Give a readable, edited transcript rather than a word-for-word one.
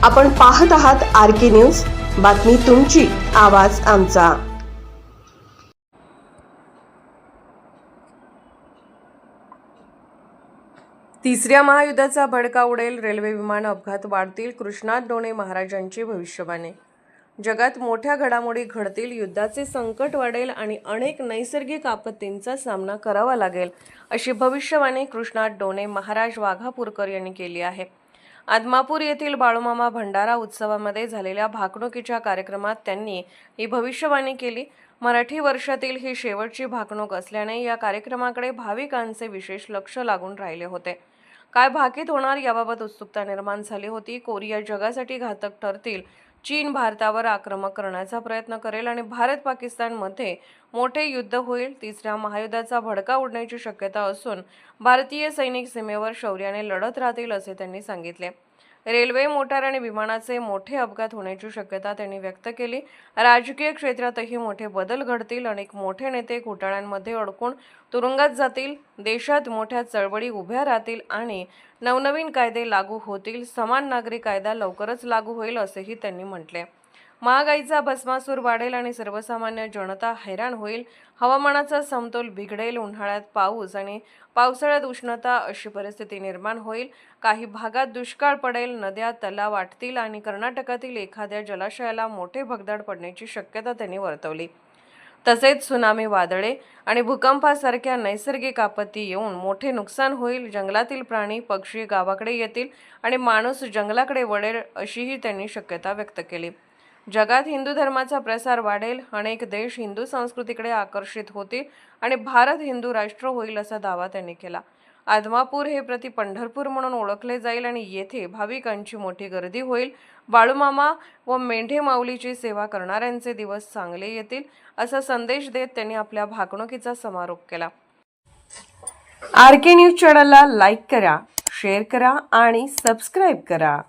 आपण पाहत आहात RK न्यूज, बातमी तुमची, आवाज आमचा। तिसऱ्या महायुद्धाचा भडका उडेल, रेल्वे विमान अपघात वाढतील, कृष्णात डोणे महाराजांची भविष्यवाणी। जगात मोठ्या घडामोडी घडतील, युद्धाचे संकट वाढेल आणि अनेक नैसर्गिक आपत्तींचा सामना करावा लागेल, अशी भविष्यवाणी कृष्णात डोणे महाराज वाघापूरकर यांनी केली आहे। आदमापूर येथील बाळूमामा भंडारा उत्सवामध्ये झालेल्या भाकणुकीच्या कार्यक्रमात त्यांनी ही भविष्यवाणी केली। मराठी वर्षातील ही शेवटची भाकणूक असल्याने या कार्यक्रमाकडे भाविकांचे विशेष लक्ष लागून राहिले होते। काय भाकीत होणार याबाबत उत्सुकता निर्माण झाली होती। कोरिया जगासाठी घातक ठरतील, चीन भारतावर आक्रमक करण्याचा प्रयत्न करेल आणि भारत पाकिस्तानमध्ये मोठे युद्ध होईल। तिसऱ्या महायुद्धाचा भडका उडण्याची शक्यता असून भारतीय सैनिक सीमेवर शौर्याने लढत राहतील, असे त्यांनी सांगितले। रेल्वे, मोटार आणि विमानाचे मोठे अपघात होण्याची शक्यता त्यांनी व्यक्त केली। राजकीय क्षेत्रातही मोठे बदल घडतील, अनेक मोठे नेते घोटाळ्यांमध्ये अडकून तुरुंगात जातील, देशात मोठ्या चळवळी उभ्या राहतील आणि नवनवीन कायदे लागू होतील। समान नागरी कायदा लवकरच लागू होईल, असेही त्यांनी म्हटले। महागाईचा भस्मासूर वाढेल आणि सर्वसामान्य जनता हैराण होईल। हवामानाचा समतोल बिघडेल, उन्हाळ्यात पाऊस आणि पावसाळ्यात उष्णता अशी परिस्थिती निर्माण होईल। काही भागात दुष्काळ पडेल, नद्या तलाव आटतील आणि कर्नाटकातील एखाद्या जलाशयाला मोठे भगदाड पडण्याची शक्यता त्यांनी वर्तवली। तसेच त्सुनामी, वादळे आणि भूकंपासारख्या नैसर्गिक आपत्ती येऊन मोठे नुकसान होईल। जंगलातील प्राणी पक्षी गावाकडे येतील आणि माणूस जंगलाकडे वळेल, अशीही त्यांनी शक्यता व्यक्त केली। जगात हिंदू धर्माचा प्रसार वाढेल, अनेक देश हिंदू संस्कृतीकडे आकर्षित होतील आणि भारत हिंदू राष्ट्र होईल, असा दावा त्यांनी केला। आदमापूर हे प्रति पंढरपूर म्हणून ओळखले जाईल आणि येथे भाविकांची मोठी गर्दी होईल। बाळूमामा व मेंढे माऊलीची सेवा करणाऱ्यांचे दिवस चांगले येतील, असा संदेश देत त्यांनी आपल्या भाकणुकीचा समारोप केला। RK न्यूज चॅनलला लाईक करा, शेअर करा आणि सबस्क्राईब करा।